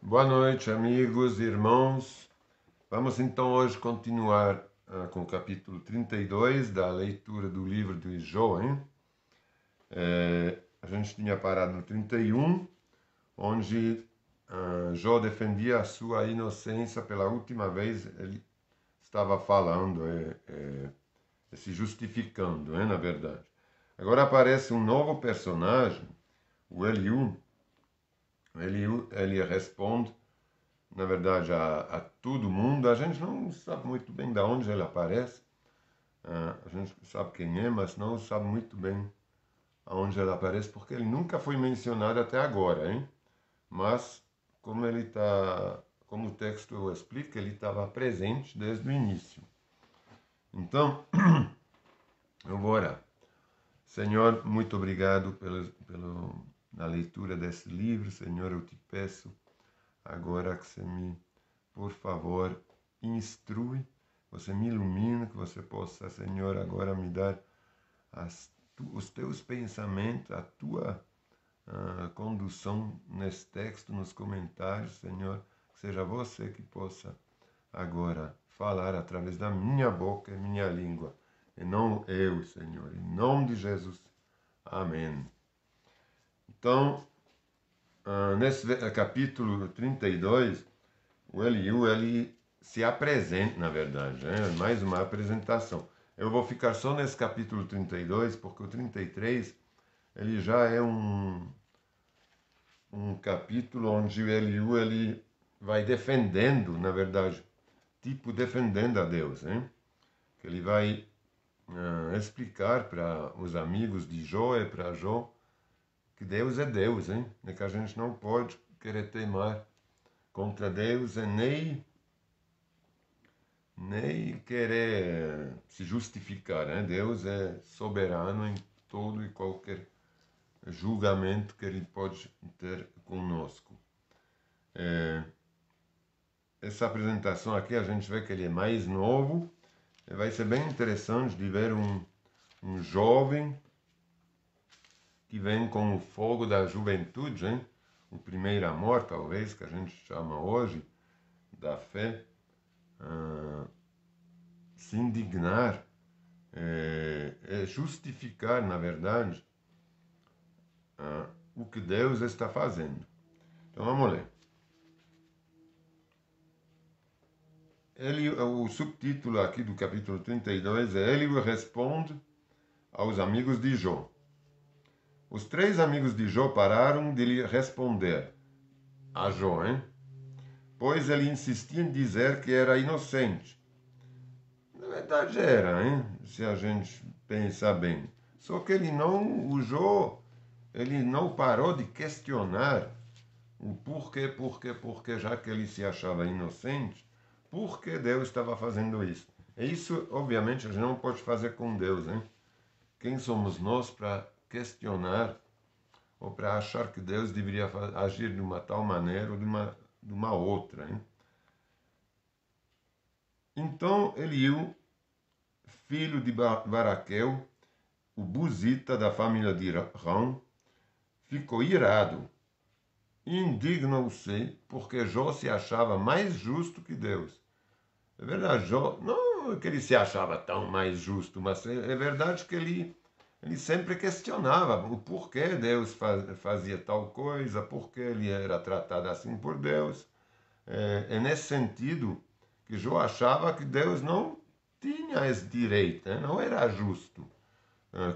Boa noite, amigos e irmãos. Vamos então hoje continuar com o capítulo 32 da leitura do livro de Jó, hein? A gente tinha parado no 31, onde Jó defendia a sua inocência pela última vez. Ele estava falando, se justificando, na verdade. Agora aparece um novo personagem, o Eliú. Ele responde na verdade, a todo mundo. A gente não sabe muito bem de onde ele aparece. A gente sabe quem é, mas não sabe muito bem aonde ele aparece, porque ele nunca foi mencionado até agora, hein? Mas, como o texto explica, ele estava presente desde o início. Então, eu vou orar. Senhor, muito obrigado na leitura desse livro. Senhor, eu te peço agora que você me, por favor, instrui, você me ilumina, que você possa, Senhor, agora me dar os teus pensamentos, a tua condução nesse texto, nos comentários, Senhor, que seja você que possa agora falar através da minha boca e minha língua, e não eu, Senhor, em nome de Jesus. Amém. Então, nesse capítulo 32, o Eliú, ele se apresenta, na verdade, né? Mais uma apresentação. Eu vou ficar só nesse capítulo 32, porque o 33, ele já é um capítulo onde o Eliú, ele vai defendendo, na verdade, tipo defendendo a Deus, né? Que ele vai explicar para os amigos de Jó e para Jó que Deus é Deus, hein? E que a gente não pode querer teimar contra Deus e nem querer se justificar, né? Deus é soberano em todo e qualquer julgamento que ele pode ter conosco. Essa apresentação aqui a gente vê que ele é mais novo, e vai ser bem interessante de ver um jovem que vem com o fogo da juventude, hein? O primeiro amor, talvez, que a gente chama hoje, da fé, se indignar, justificar, na verdade, o que Deus está fazendo. Então vamos ler. O subtítulo aqui do capítulo 32 é Ele responde aos amigos de Jó. Os três amigos de Jó pararam de lhe responder a Jó, hein? Pois ele insistia em dizer que era inocente. Na verdade era, hein? Se a gente pensar bem. Só que o Jó, ele não parou de questionar o porquê, já que ele se achava inocente, por que Deus estava fazendo isso? E isso, obviamente, a gente não pode fazer com Deus, hein? Quem somos nós para questionar ou para achar que Deus deveria agir de uma tal maneira ou de uma outra, hein? Então Eliú, filho de Baraquel, o buzita da família de Rão, ficou irado. Indignou-se porque Jó se achava mais justo que Deus. É verdade, Jó, não que ele se achava tão mais justo, mas é verdade que ele sempre questionava o porquê Deus fazia tal coisa, porquê ele era tratado assim por Deus. É nesse sentido que Jó achava que Deus não tinha esse direito, né? Não era justo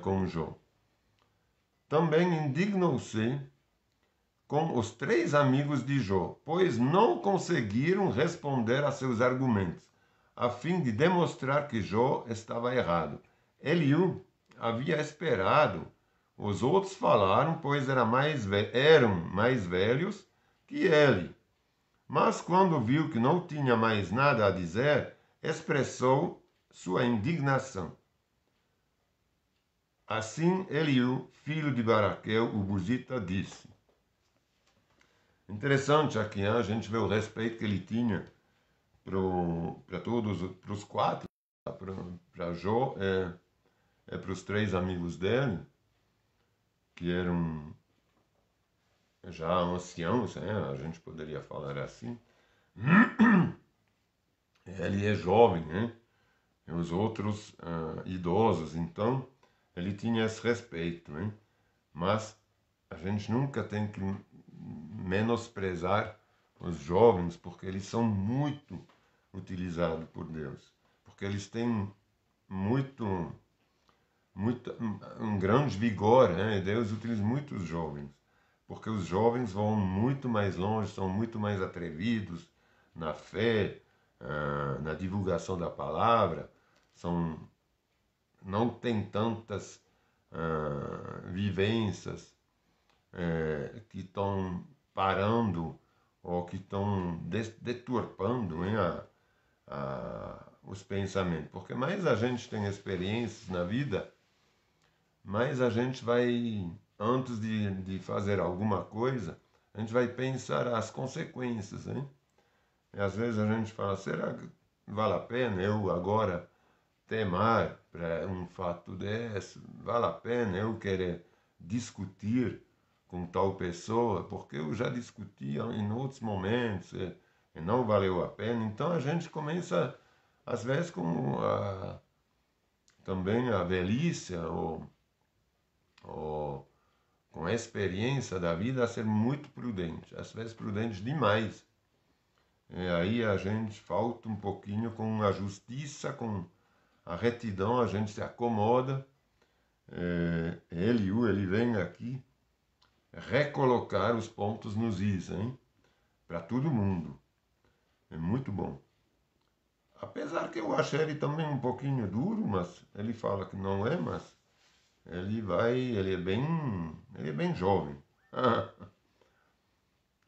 com Jó. Também indignou-se com os três amigos de Jó, pois não conseguiram responder a seus argumentos, a fim de demonstrar que Jó estava errado. Eliú havia esperado os outros falaram, pois eram mais velhos que ele. Mas quando viu que não tinha mais nada a dizer, expressou sua indignação. Assim Eliú, filho de Baraquel, o buzita, disse. Interessante aqui, a gente vê o respeito que ele tinha para todos, para os quatro, para Jó, para os três amigos dele, que eram já anciãos, né? A gente poderia falar assim, ele é jovem, né? E os outros idosos, então ele tinha esse respeito, né? Mas a gente nunca tem que menosprezar os jovens, porque eles são muito utilizados por Deus, porque eles têm muito, muito um grande vigor, né? Deus utiliza muito os jovens, porque os jovens vão muito mais longe, são muito mais atrevidos na fé, na divulgação da palavra, são, não têm tantas vivências que estão parando ou que estão deturpando, hein, os pensamentos. Porque mais a gente tem experiências na vida, mais a gente vai, antes de fazer alguma coisa, a gente vai pensar as consequências, hein? E às vezes a gente fala, será que vale a pena eu agora temar para um fato desse? Vale a pena eu querer discutir com tal pessoa? Porque eu já discuti em outros momentos e não valeu a pena. Então a gente começa, às vezes, também a velhice ou com a experiência da vida, a ser muito prudente, às vezes prudente demais. E aí a gente falta um pouquinho com a justiça, com a retidão, a gente se acomoda. Ele vem aqui recolocar os pontos nos is, hein? Para todo mundo. É muito bom. Apesar que eu acho ele também um pouquinho duro, mas ele fala que não é, mas ele é bem jovem.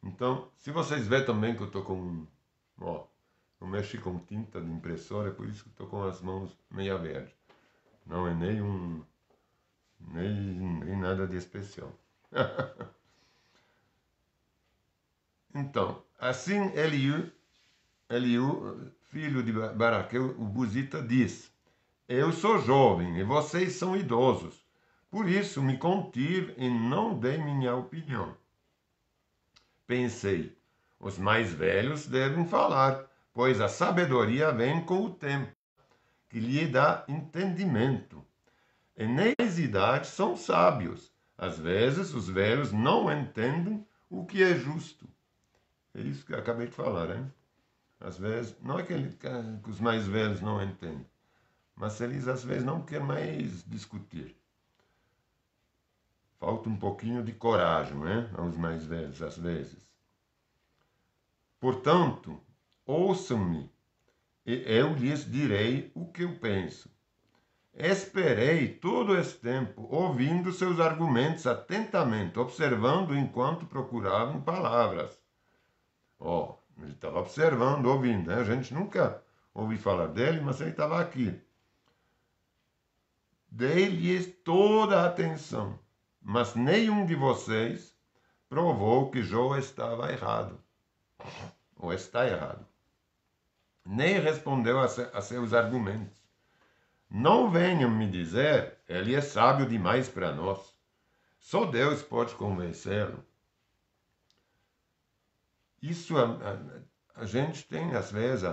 Então, se vocês verem também que eu estou com, ó, eu mexi com tinta de impressora, é por isso que estou com as mãos meia verde. Não é nem nada de especial. Então, assim Eliú, filho de Baraqueu, o Buzita, diz: Eu sou jovem e vocês são idosos. Por isso me contive e não dei minha opinião. Pensei: os mais velhos devem falar, pois a sabedoria vem com o tempo, que lhe dá entendimento. E nem as idades são sábios. Às vezes os velhos não entendem o que é justo. É isso que eu acabei de falar, hein? Às vezes, não é que os mais velhos não entendem, mas eles às vezes não querem mais discutir. Falta um pouquinho de coragem, né? Aos mais velhos, às vezes. Portanto, ouçam-me, e eu lhes direi o que eu penso. Esperei todo esse tempo, ouvindo seus argumentos atentamente, observando enquanto procuravam palavras. Ó, ele estava observando, ouvindo, né? A gente nunca ouviu falar dele, mas ele estava aqui. Dei-lhes toda a atenção, mas nenhum de vocês provou que Jó estava errado, ou está errado. Nem respondeu a seus argumentos. Não venham me dizer, ele é sábio demais para nós. Só Deus pode convencê-lo. Isso a gente tem, às vezes,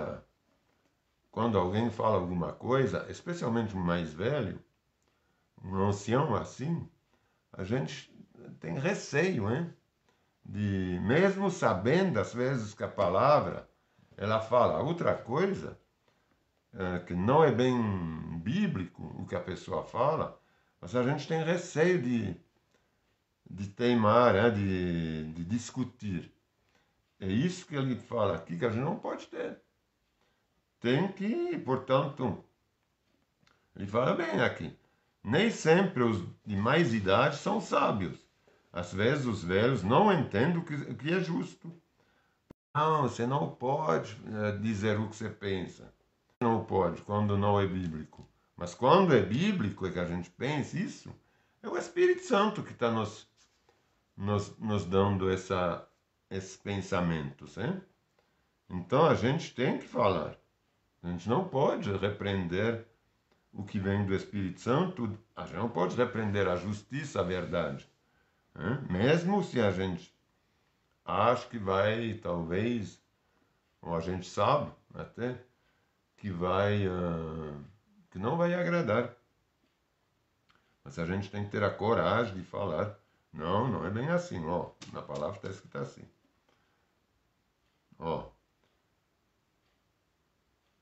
quando alguém fala alguma coisa, especialmente um mais velho, um ancião assim, a gente tem receio, hein? Mesmo sabendo, às vezes, que a palavra, ela fala outra coisa, que não é bem bíblico o que a pessoa fala, mas a gente tem receio de teimar, né? De discutir. É isso que ele fala aqui, que a gente não pode ter. Tem que, portanto, ele fala bem aqui, nem sempre os de mais idade são sábios. Às vezes os velhos não entendem o que é justo. Não, você não pode dizer o que você pensa. Não pode, quando não é bíblico. Mas quando é bíblico, é que a gente pensa isso, é o Espírito Santo que está nos dando esses pensamentos. Hein? Então a gente tem que falar. A gente não pode repreender o que vem do Espírito Santo, a gente não pode repreender a justiça, a verdade. Hein? Mesmo se a gente acho que vai, talvez, ou a gente sabe até, que que não vai agradar. Mas a gente tem que ter a coragem de falar, não, não é bem assim, ó, na palavra está escrito assim. Ó,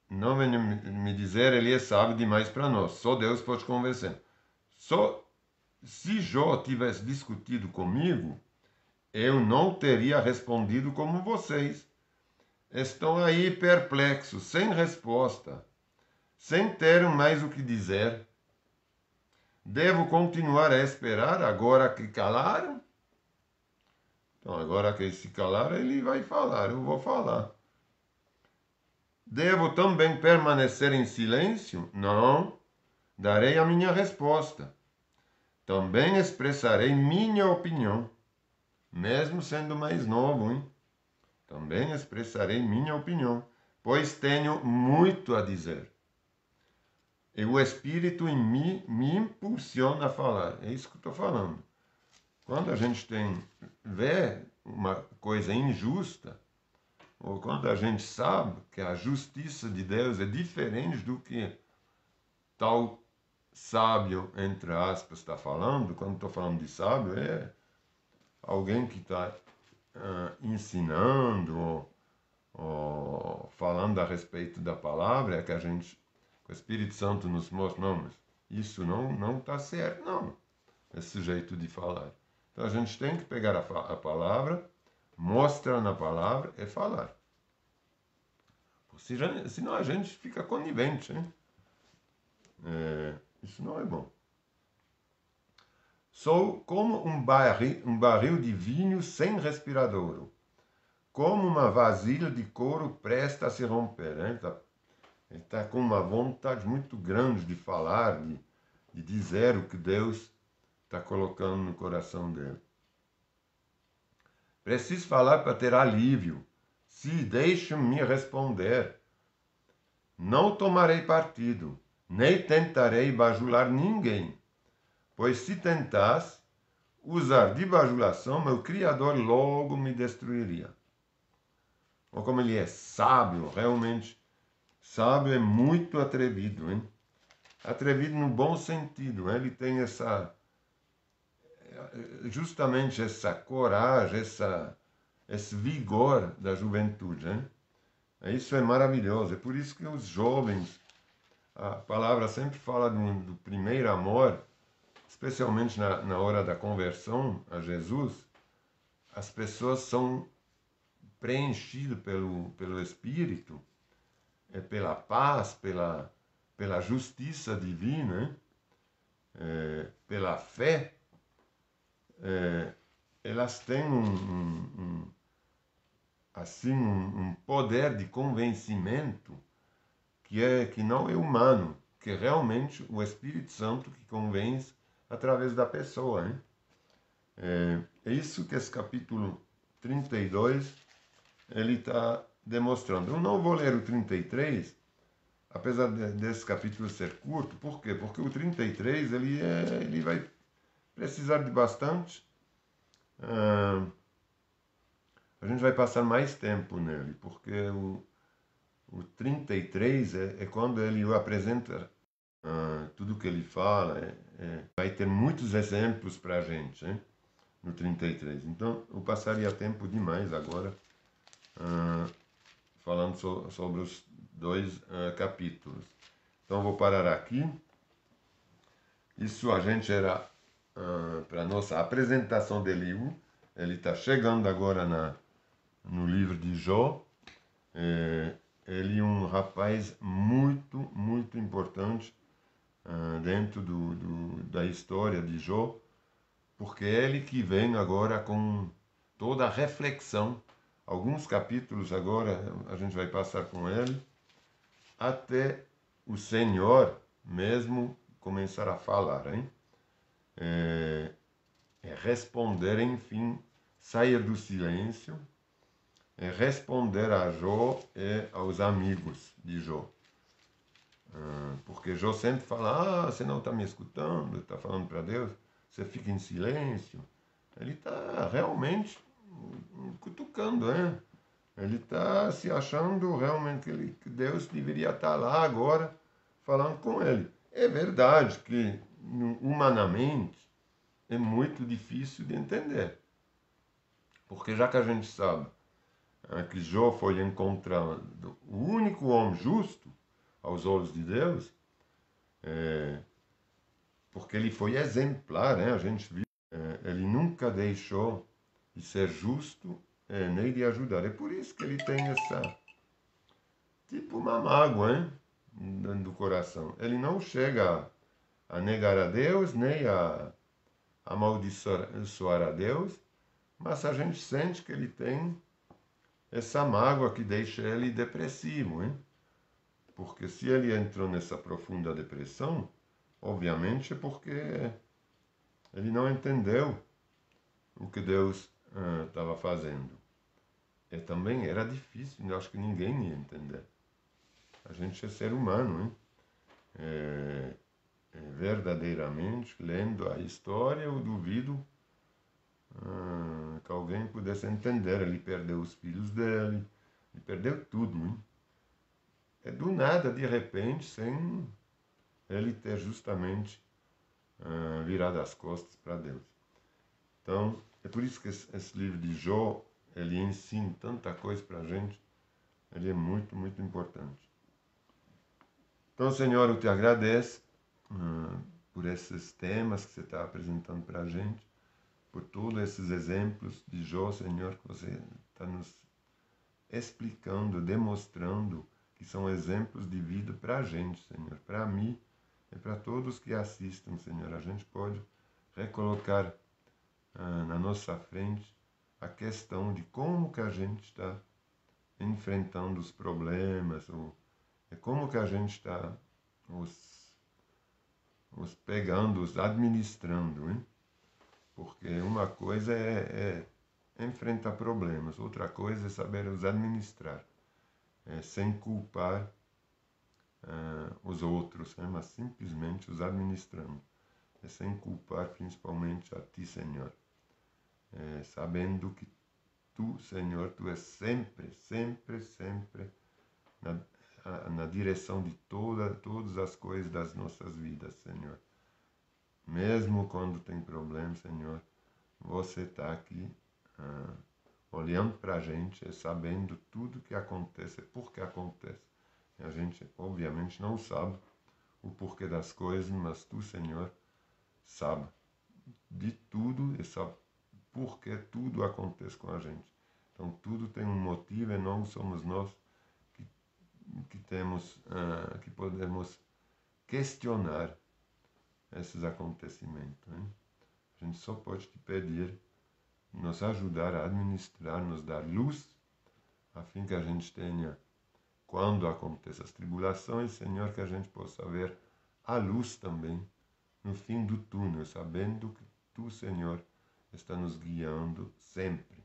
não venha me dizer, ele é sábio demais para nós, só Deus pode convencer. Só se Jó tivesse discutido comigo, eu não teria respondido como vocês. Estão aí perplexos, sem resposta, sem ter mais o que dizer. Devo continuar a esperar agora que calaram? Então, agora que se calaram, ele vai falar, eu vou falar. Devo também permanecer em silêncio? Não, darei a minha resposta. Também expressarei minha opinião, mesmo sendo mais novo, hein? Também expressarei minha opinião, pois tenho muito a dizer. E o Espírito em mim me impulsiona a falar. É isso que eu estou falando. Quando a gente vê uma coisa injusta, ou quando a gente sabe que a justiça de Deus é diferente do que tal sábio, entre aspas, está falando, quando estou falando de sábio, é alguém que está ensinando ou falando a respeito da palavra, é que o Espírito Santo nos mostra, não, mas isso não está certo, não, esse jeito de falar. Então a gente tem que pegar a palavra, mostrar na palavra e falar. Senão a gente fica conivente, hein? Isso não é bom. Sou como um barril de vinho sem respiradouro, como uma vasilha de couro presta a se romper. Né? Ele tá com uma vontade muito grande de falar, de dizer o que Deus está colocando no coração dele. Preciso falar para ter alívio. Se deixe-me responder. Não tomarei partido, nem tentarei bajular ninguém, pois se tentasse usar de bajulação, meu Criador logo me destruiria. Ou como ele é sábio, realmente sábio é muito atrevido, hein? Atrevido no bom sentido, hein? Ele tem justamente essa coragem, esse vigor da juventude, hein? Isso é maravilhoso, é por isso que os jovens, a palavra sempre fala do primeiro amor, especialmente na hora da conversão a Jesus, as pessoas são preenchidas pelo Espírito, pela paz, pela justiça divina, pela fé, elas têm assim um poder de convencimento que não é humano, que é realmente o Espírito Santo que convence através da pessoa. Hein? É isso que esse capítulo 32 ele está demonstrando. Eu não vou ler o 33, apesar desse capítulo ser curto. Por quê? Porque o 33 ele vai precisar de bastante. A gente vai passar mais tempo nele, porque o 33 é quando ele apresenta tudo o que ele fala. Vai ter muitos exemplos para a gente, hein? No 33. Então, eu passaria tempo demais agora falando sobre os dois capítulos. Então, vou parar aqui. Isso a gente era para a nossa apresentação do livro. Ele está chegando agora no livro de Jó. Ele é um rapaz muito, muito importante dentro da história de Jó, porque é ele que vem agora com toda a reflexão. Alguns capítulos agora a gente vai passar com ele, até o Senhor mesmo começar a falar, hein? Responder, enfim, sair do silêncio, responder a Jó e aos amigos de Jó. Porque Jó sempre fala, você não está me escutando, está falando para Deus, você fica em silêncio. Ele está realmente cutucando, né? Ele está se achando realmente que Deus deveria estar lá agora falando com ele. É verdade que humanamente é muito difícil de entender. Porque já que a gente sabe que Jó foi encontrado o único homem justo aos olhos de Deus, porque ele foi exemplar, né? A gente viu, ele nunca deixou de ser justo nem de ajudar. É por isso que ele tem essa, tipo uma mágoa, hein? Dentro do coração. Ele não chega a negar a Deus, nem a amaldiçoar a Deus, mas a gente sente que ele tem essa mágoa que deixa ele depressivo, hein? Porque se ele entrou nessa profunda depressão, obviamente é porque ele não entendeu o que Deus estava fazendo. E também era difícil, eu acho que ninguém ia entender. A gente é ser humano, hein? Verdadeiramente, lendo a história, eu duvido que alguém pudesse entender. Ele perdeu os filhos dele, ele perdeu tudo, hein? É do nada, de repente, sem ele ter justamente virado as costas para Deus. Então, é por isso que esse livro de Jó, ele ensina tanta coisa para a gente, ele é muito, muito importante. Então, Senhor, eu te agradeço por esses temas que você está apresentando para a gente, por todos esses exemplos de Jó, Senhor, que você está nos explicando, demonstrando que são exemplos de vida para a gente, Senhor, para mim e para todos que assistem, Senhor. A gente pode recolocar na nossa frente a questão de como que a gente está enfrentando os problemas, ou como que a gente está os pegando, os administrando, hein? Porque uma coisa é enfrentar problemas, outra coisa é saber os administrar, sem culpar os outros, né? Mas simplesmente os administrando, sem culpar principalmente a Ti, Senhor, sabendo que Tu, Senhor, Tu és sempre, sempre, sempre na direção de todas as coisas das nossas vidas, Senhor. Mesmo quando tem problemas, Senhor, você está aqui olhando para a gente, sabendo tudo que acontece, por que acontece. E a gente, obviamente, não sabe o porquê das coisas, mas Tu, Senhor, sabe de tudo e sabe por que tudo acontece com a gente. Então, tudo tem um motivo e não somos nós que temos, que podemos questionar esses acontecimentos, hein? A gente só pode te pedir, nos ajudar a administrar, nos dar luz, a fim que a gente tenha, quando aconteçam as tribulações, Senhor, que a gente possa ver a luz também no fim do túnel, sabendo que Tu, Senhor, está nos guiando sempre.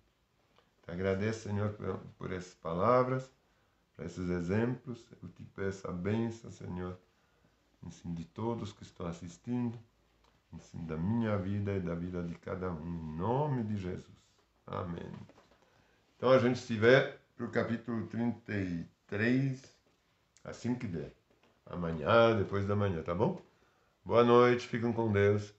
Te agradeço, Senhor, por essas palavras, por esses exemplos. Eu te peço a bênção, Senhor, em cima de todos que estão assistindo, em cima da minha vida e da vida de cada um, em nome de Jesus. Amém. Então a gente se vê para o capítulo 33, assim que der. Amanhã, depois da manhã, tá bom? Boa noite, fiquem com Deus.